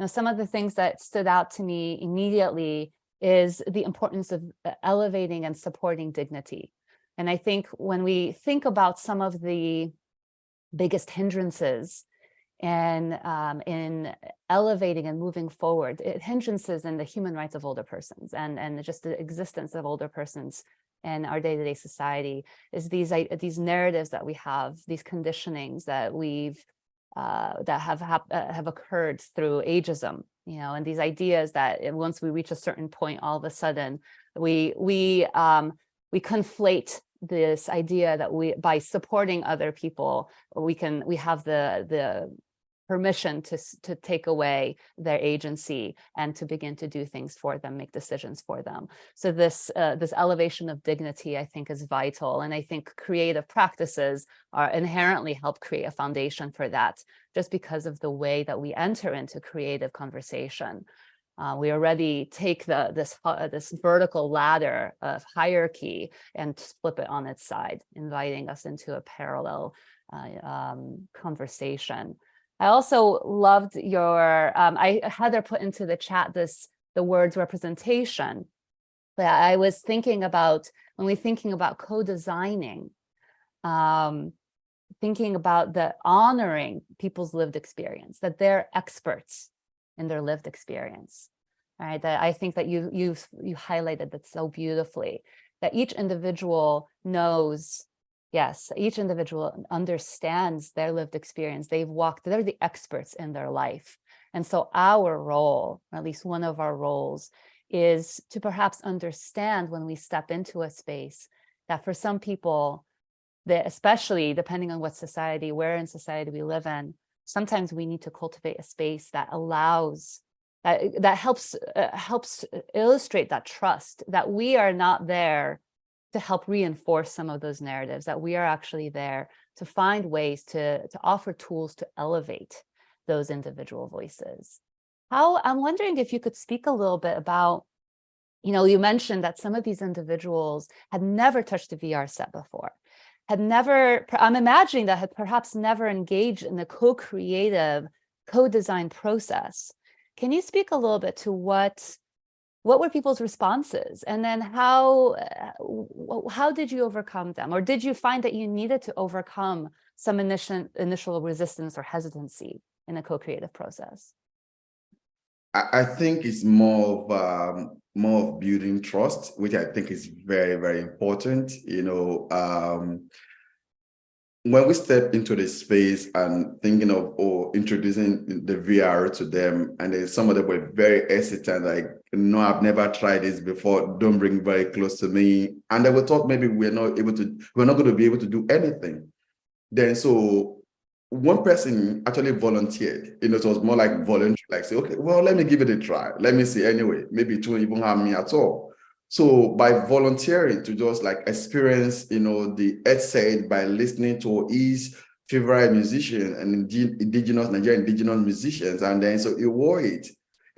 some of the things that stood out to me immediately is the importance of elevating and supporting dignity. And I think when we think about some of the biggest hindrances and in elevating and moving forward, hindrances in the human rights of older persons and just the existence of older persons in our day-to-day society, is these narratives that we have, these conditionings that we've that have occurred through ageism, and these ideas that once we reach a certain point, all of a sudden we conflate this idea that by supporting other people, we have the permission to take away their agency and to begin to do things for them, make decisions for them. So this elevation of dignity, I think, is vital. And I think creative practices are inherently help create a foundation for that, just because of the way that we enter into creative conversation. We already take this vertical ladder of hierarchy and flip it on its side, inviting us into a parallel conversation. I also loved your, Heather put into the chat the words representation. But I was thinking about, when we're thinking about co-designing, thinking about the honoring people's lived experience, that they're experts in their lived experience. Right? That I think that you highlighted that so beautifully, that each individual knows. Yes, each individual understands their lived experience. They're the experts in their life. And so our role, or at least one of our roles, is to perhaps understand when we step into a space that for some people, especially depending on where in society we live in, sometimes we need to cultivate a space that allows, that helps illustrate that trust, that we are not there to help reinforce some of those narratives, that we are actually there to find ways to offer tools to elevate those individual voices. I'm wondering if you could speak a little bit about, you mentioned that some of these individuals had never touched a VR set before, I'm imagining that had perhaps never engaged in the co-creative, co-design process. Can you speak a little bit to what were people's responses, and then how did you overcome them, or did you find that you needed to overcome some initial resistance or hesitancy in the co-creative process? I think it's more of building trust, which I think is very, very important. When we step into the space and thinking of introducing the VR to them, and then some of them were very hesitant, like, no, I've never tried this before, don't bring very close to me. And they would thought maybe we're not going to be able to do anything. Then so one person actually volunteered, it was more like voluntary, like say, okay, well, let me give it a try. Let me see anyway, maybe it won't even harm me at all. So by volunteering to just like experience, the headset by listening to his favorite musician and Nigerian indigenous musicians, and then so he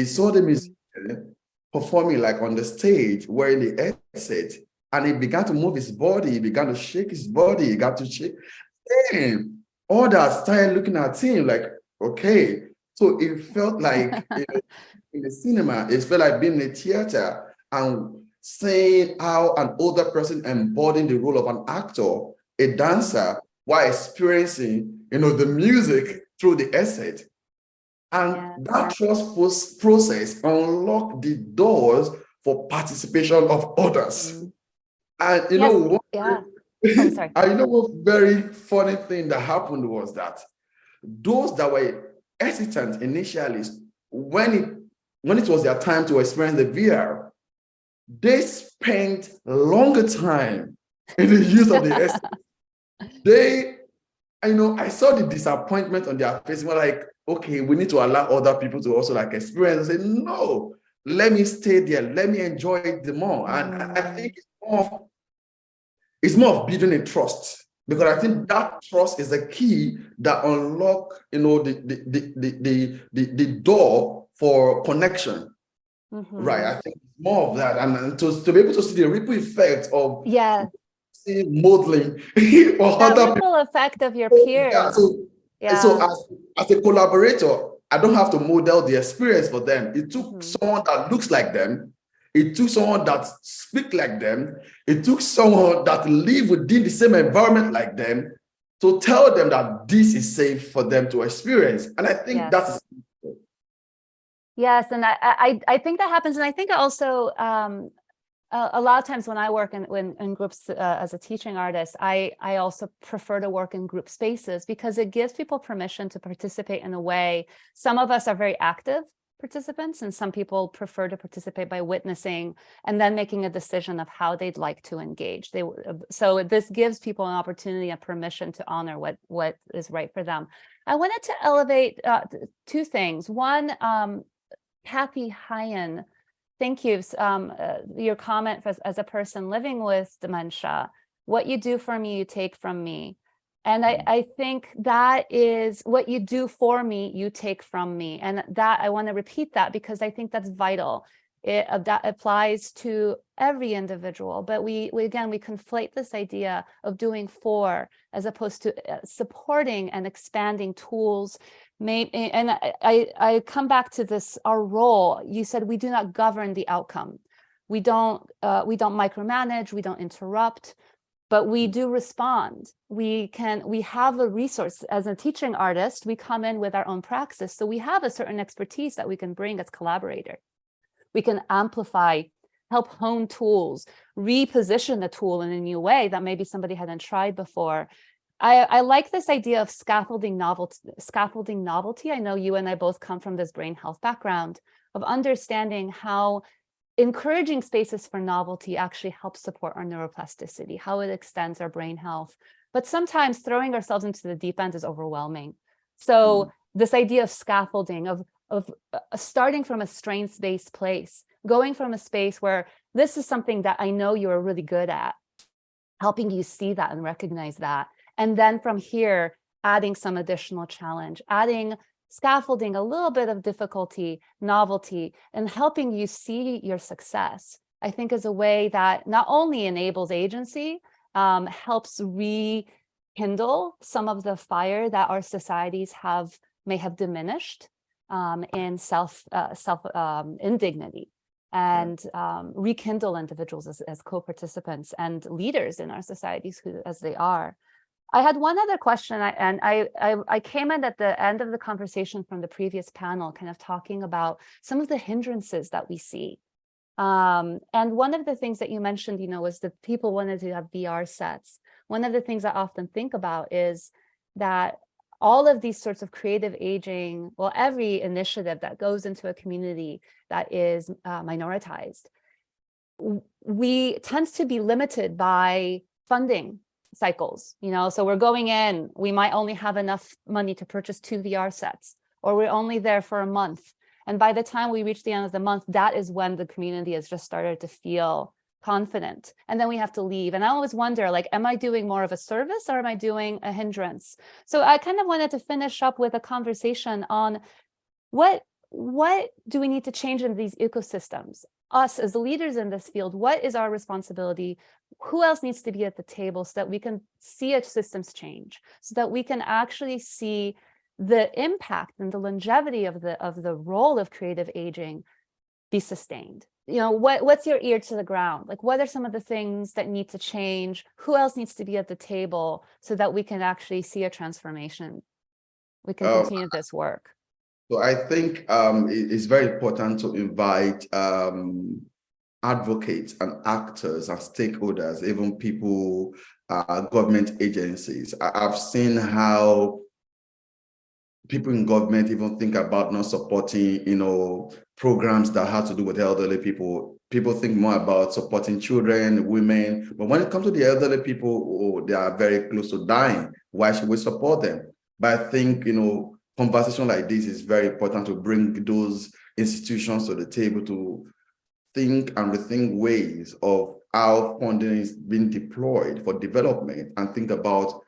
saw the musician performing like on the stage wearing the headset, and he began to move his body, he began to shake his body, he got to shake. Then others started looking at him like, okay. So it felt like in the cinema, it felt like being in a theater and seeing how an older person embodying the role of an actor, a dancer, while experiencing, the music through the headset. And that trust process unlocked the doors for participation of others. And one very funny thing that happened was that those that were hesitant initially, when it was their time to experience the VR, they spent longer time in the use of the headset. I saw the disappointment on their face. We're like, okay, we need to allow other people to also like experience. I say, no, let me stay there. Let me enjoy it more. And I think it's more of building a trust, because I think that trust is the key that unlock, the door for connection. Right. I think more of that, and to be able to see the ripple effect of modeling or that ripple effect of your peers. So as a collaborator, I don't have to model the experience for them. It took someone that looks like them. It took someone that speaks like them. It took someone that live within the same environment like them to tell them that this is safe for them to experience. And I think that's... Yes, and I think that happens. And I think also a lot of times when I work in groups as a teaching artist, I also prefer to work in group spaces because it gives people permission to participate in a way. Some of us are very active participants, and some people prefer to participate by witnessing and then making a decision of how they'd like to engage. So this gives people an opportunity, a permission to honor what is right for them. I wanted to elevate two things. One, Kathy Hyen, thank you. Your comment as a person living with dementia, what you do for me, you take from me. And I think that is what you do for me, you take from me. And that I want to repeat that because I think that's vital. That applies to every individual, but we conflate this idea of doing for as opposed to supporting and expanding tools. And I come back to this, our role. You said we do not govern the outcome. We don't micromanage, we don't interrupt, but we do respond. We have a resource. As a teaching artist, we come in with our own praxis. So we have a certain expertise that we can bring as collaborator. We can amplify, help hone tools, reposition the tool in a new way that maybe somebody hadn't tried before. I like this idea of scaffolding novelty. I know you and I both come from this brain health background of understanding how encouraging spaces for novelty actually helps support our neuroplasticity, how it extends our brain health. But sometimes throwing ourselves into the deep end is overwhelming. So this idea of scaffolding, of starting from a strengths-based place, going from a space where this is something that I know you're really good at, helping you see that and recognize that. And then from here, adding some additional challenge, adding scaffolding, a little bit of difficulty, novelty, and helping you see your success, I think is a way that not only enables agency, helps rekindle some of the fire that our societies may have diminished in indignity, and rekindle individuals as co-participants and leaders in our societies as they are. I had one other question, and I came in at the end of the conversation from the previous panel, kind of talking about some of the hindrances that we see. And one of the things that you mentioned, was that people wanted to have VR sets. One of the things I often think about is that all of these sorts of creative aging, well, every initiative that goes into a community that is minoritized, we tends to be limited by funding cycles, so we're going in, we might only have enough money to purchase 2 VR sets, or we're only there for a month. And by the time we reach the end of the month, that is when the community has just started to feel confident. And then we have to leave. And I always wonder, am I doing more of a service or am I doing a hindrance? So I kind of wanted to finish up with a conversation on what do we need to change in these ecosystems? Us as leaders in this field, what is our responsibility? Who else needs to be at the table so that we can see a systems change, so that we can actually see the impact and the longevity of the role of creative aging be sustained? What's your ear to the ground? What are some of the things that need to change? Who else needs to be at the table so that we can actually see a transformation? We can continue this work. So I think it's very important to invite advocates and actors and stakeholders, even people, government agencies. I've seen how people in government even think about not supporting, programs that have to do with elderly people. People think more about supporting children, women, but when it comes to the elderly people, they are very close to dying. Why should we support them? But I think, conversation like this is very important to bring those institutions to the table to think and rethink ways of how funding is being deployed for development, and think about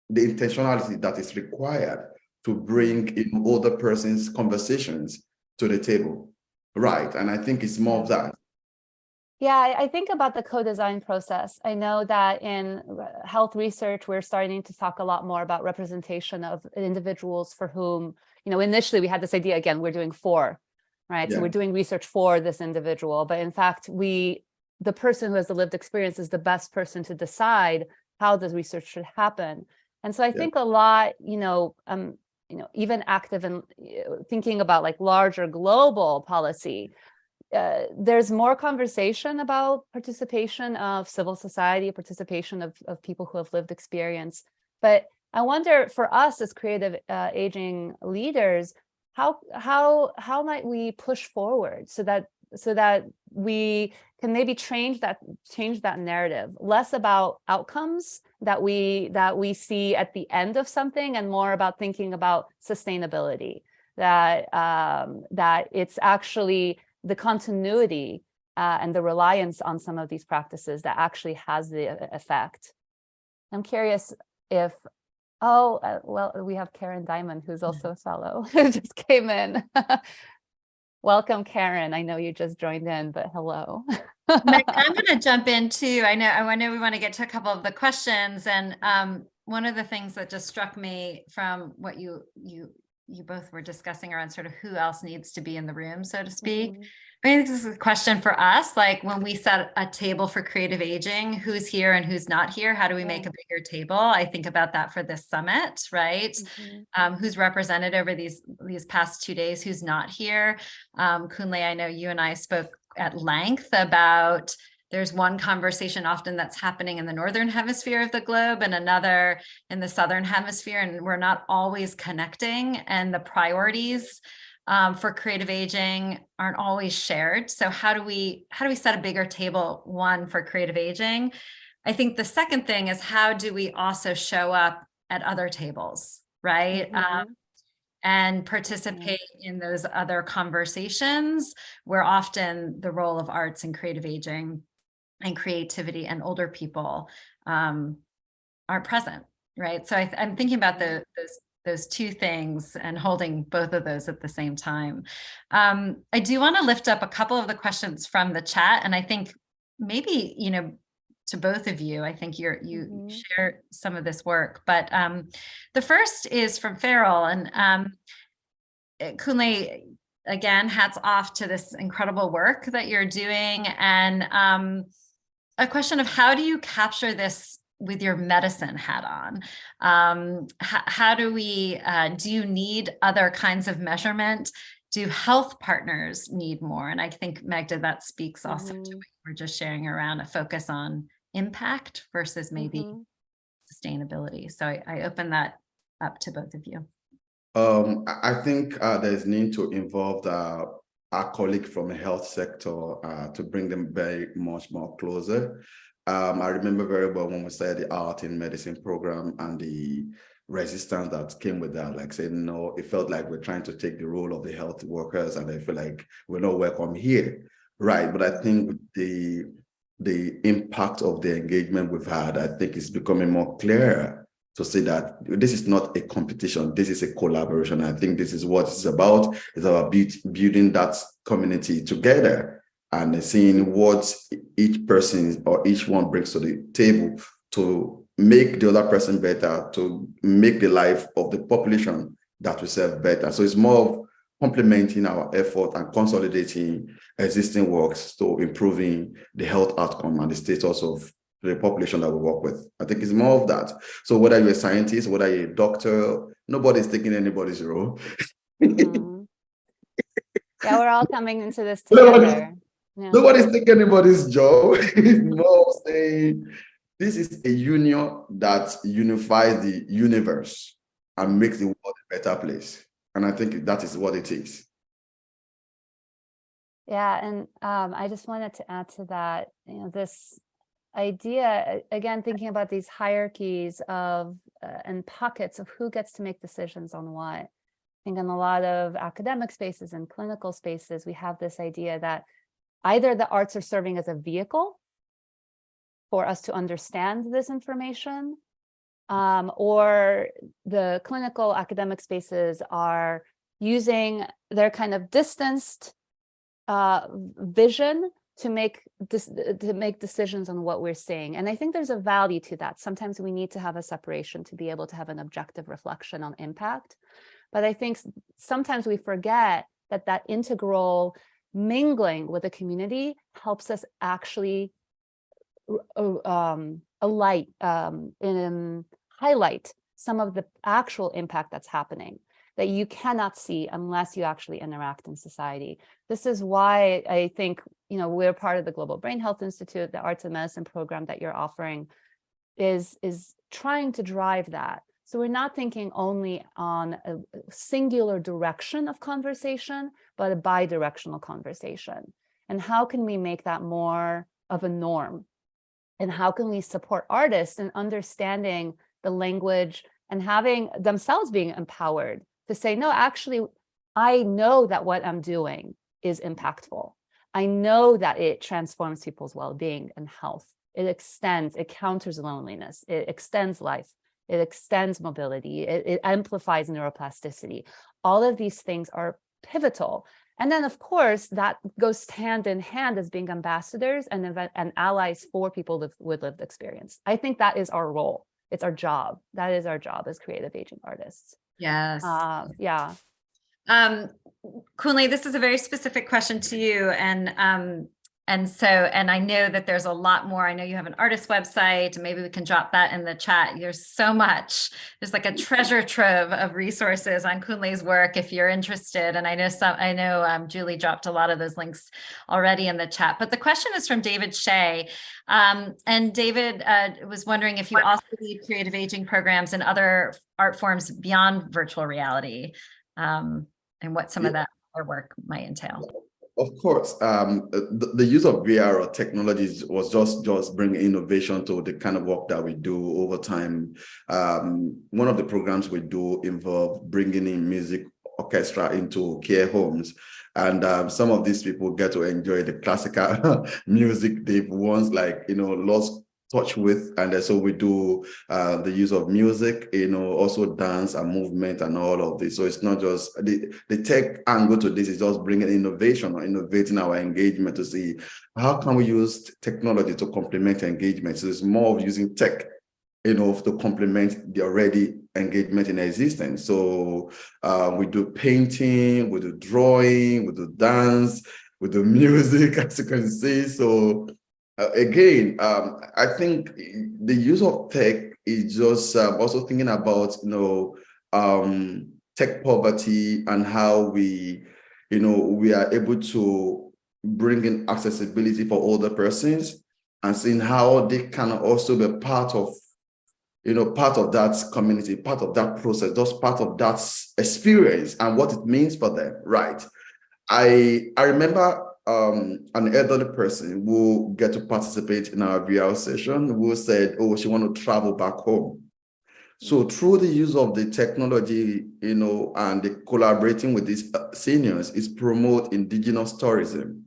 the intentionality that is required to bring in other person's conversations to the table. Right. And I think it's more of that. Yeah, I think about the co-design process. I know that in health research, we're starting to talk a lot more about representation of individuals for whom, initially we had this idea, again, we're doing for, right? Yeah. So we're doing research for this individual, but in fact, the person who has the lived experience is the best person to decide how the research should happen. And so I think a lot, even active in thinking about like larger global policy, there's more conversation about participation of civil society, participation of people who have lived experience. But I wonder, for us as creative aging leaders, how might we push forward so that we can maybe change that narrative, less about outcomes that we see at the end of something, and more about thinking about sustainability, that it's actually the continuity and the reliance on some of these practices that actually has the effect. I'm curious if, well, we have Karen Diamond, who's also a fellow, who just came in. Welcome, Karen. I know you just joined in, but hello. Magda, I'm going to jump in too. I know we want to get to a couple of the questions, and one of the things that just struck me from what you both were discussing around sort of who else needs to be in the room, so to speak. Mm-hmm. I think this is a question for us, like when we set a table for creative aging, who's here and who's not here? How do we make a bigger table? I think about that for this summit, right? Mm-hmm. Who's represented over these past 2 days, who's not here? Kunle, I know you and I spoke at length about, there's one conversation often that's happening in the northern hemisphere of the globe and another in the southern hemisphere, and we're not always connecting, and the priorities for creative aging aren't always shared. So how do we set a bigger table, one, for creative aging? I think the second thing is, how do we also show up at other tables, right? Mm-hmm. And participate in those other conversations where often the role of arts and creative aging and creativity and older people aren't present, right? So I'm thinking about those two things and holding both of those at the same time. I do want to lift up a couple of the questions from the chat, and I think maybe, to both of you, I think you share some of this work, but the first is from Farrell, and Kunle, again, hats off to this incredible work that you're doing, and a question of, how do you capture this with your medicine hat on? How do you need other kinds of measurement? Do health partners need more? And I think, Magda, that speaks also to what you were just sharing around a focus on impact versus maybe sustainability. So I open that up to both of you. I think there's need to involve our colleague from the health sector to bring them very much more closer. I remember very well when we started the Art in Medicine program and the resistance that came with that, like saying, no, it felt like we're trying to take the role of the health workers, and I feel like we're not welcome here, right? But I think the impact of the engagement we've had, I think it's becoming more clear to say that this is not a competition, this is a collaboration. I think this is what it's about. It's about building that community together and seeing what each person or each one brings to the table to make the other person better, to make the life of the population that we serve better. So it's more of complementing our effort and consolidating existing works to improving the health outcome and the status of the population that we work with. I think it's more of that. So whether you're a scientist, whether you're a doctor, nobody's taking anybody's role. Yeah, we're all coming into this together. Nobody's taking anybody's job. It's more saying this is a union that unifies the universe and makes the world a better place. And I think that is what it is. Yeah, and I just wanted to add to that, this idea, again, thinking about these hierarchies of and pockets of who gets to make decisions on what. I think in a lot of academic spaces and clinical spaces, we have this idea that either the arts are serving as a vehicle for us to understand this information, or the clinical academic spaces are using their kind of distanced vision to make decisions on what we're seeing. And I think there's a value to that. Sometimes we need to have a separation to be able to have an objective reflection on impact. But I think sometimes we forget that integral mingling with the community helps us actually highlight some of the actual impact that's happening that you cannot see unless you actually interact in society. This is why I think, we're part of the Global Brain Health Institute. The Arts and Medicine program that you're offering is trying to drive that. So we're not thinking only on a singular direction of conversation, but a bi-directional conversation. And how can we make that more of a norm? And how can we support artists in understanding the language and having themselves being empowered to say, no, actually, I know that what I'm doing is impactful. I know that it transforms people's well-being and health. It counters loneliness, it extends life, it extends mobility, it amplifies neuroplasticity. All of these things are pivotal. And then, of course, that goes hand in hand as being ambassadors and allies for people with lived experience. I think that is our role. It's our job. That is our job as creative aging artists. Yes. Yeah. Kunle, this is a very specific question to you. And I know that there's a lot more. I know you have an artist website, and maybe we can drop that in the chat. There's so much. There's like a treasure trove of resources on Kunle's work if you're interested. And I know Julie dropped a lot of those links already in the chat. But the question is from David Shea. And David was wondering if you also lead creative aging programs and other art forms beyond virtual reality, and what some of that other work might entail. Of course, the use of VR or technologies was just bringing innovation to the kind of work that we do over time. One of the programs we do involve bringing in music orchestra into care homes. And some of these people get to enjoy the classical music they've once lost touch with. And so we do the use of music, also dance and movement and all of this. So it's not just the tech angle to this, is just bringing innovation or innovating our engagement to see how can we use technology to complement engagement. So it's more of using tech, to complement the already engagement in existence. So we do painting, we do drawing, we do dance, we do music, as you can see. So again, I think the use of tech is just also thinking about, tech poverty and how we are able to bring in accessibility for older persons, and seeing how they can also be part of that community, part of that process, just part of that experience and what it means for them, right? I remember an elderly person who get to participate in our VR session who said, she want to travel back home. So through the use of the technology, and the collaborating with these seniors, is promote indigenous tourism.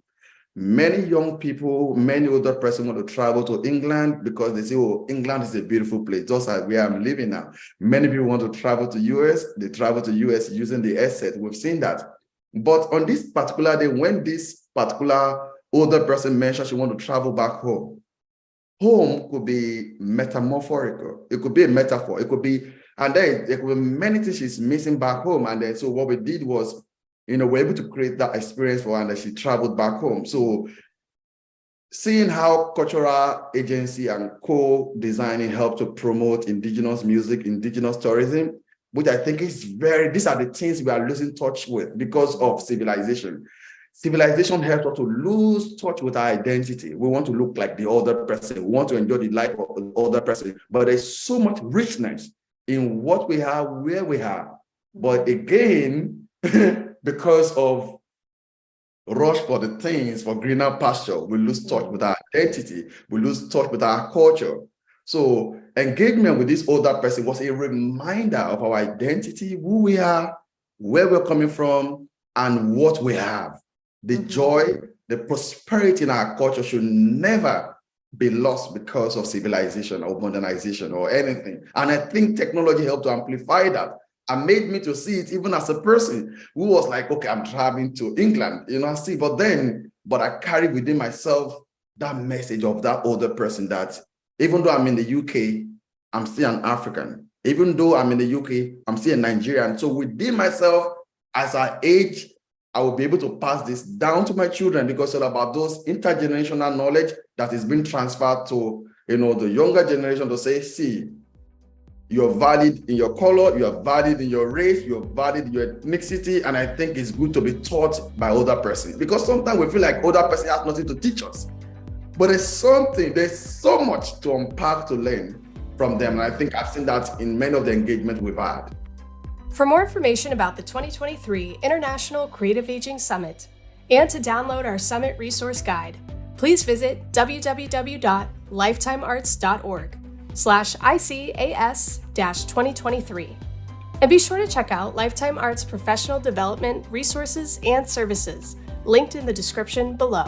Many young people, many older persons want to travel to England because they say, England is a beautiful place, just like where I'm living now. Many people want to travel to US, they travel to US using the asset. We've seen that. But on this particular day, when this particular older person mentioned she want to travel back home, home could be metamorphorical. It could be a metaphor. It could be, and then there could be many things she's missing back home. And then so what we did was, we're able to create that experience for her, and that she traveled back home. So seeing how cultural agency and co-designing help to promote indigenous music, indigenous tourism, which I think is these are the things we are losing touch with because of civilization. Civilization helps us to lose touch with our identity. We want to look like the older person. We want to enjoy the life of the older person. But there's so much richness in what we have, where we are. But again, because of rush for the things, for greener pasture, we lose touch with our identity. We lose touch with our culture. So engagement with this older person was a reminder of our identity, who we are, where we're coming from, and what we have. The joy, the prosperity in our culture should never be lost because of civilization or modernization or anything. And I think technology helped to amplify that and made me to see it even as a person who was like, okay, I'm traveling to England, but then but I carry within myself that message of that older person that even though I'm in the UK, I'm still an African. Even though I'm in the UK, I'm still a Nigerian. So within myself, as I age, I will be able to pass this down to my children because it's about those intergenerational knowledge that is being transferred to, the younger generation to say, see, you're valid in your color, you are valid in your race, you're valid in your ethnicity. And I think it's good to be taught by older person because sometimes we feel like older person has nothing to teach us. But there's so much to unpack, to learn from them. And I think I've seen that in many of the engagements we've had. For more information about the 2023 International Creative Aging Summit and to download our Summit Resource Guide, please visit www.lifetimearts.org/ICAS-2023. And be sure to check out Lifetime Arts professional development resources and services linked in the description below.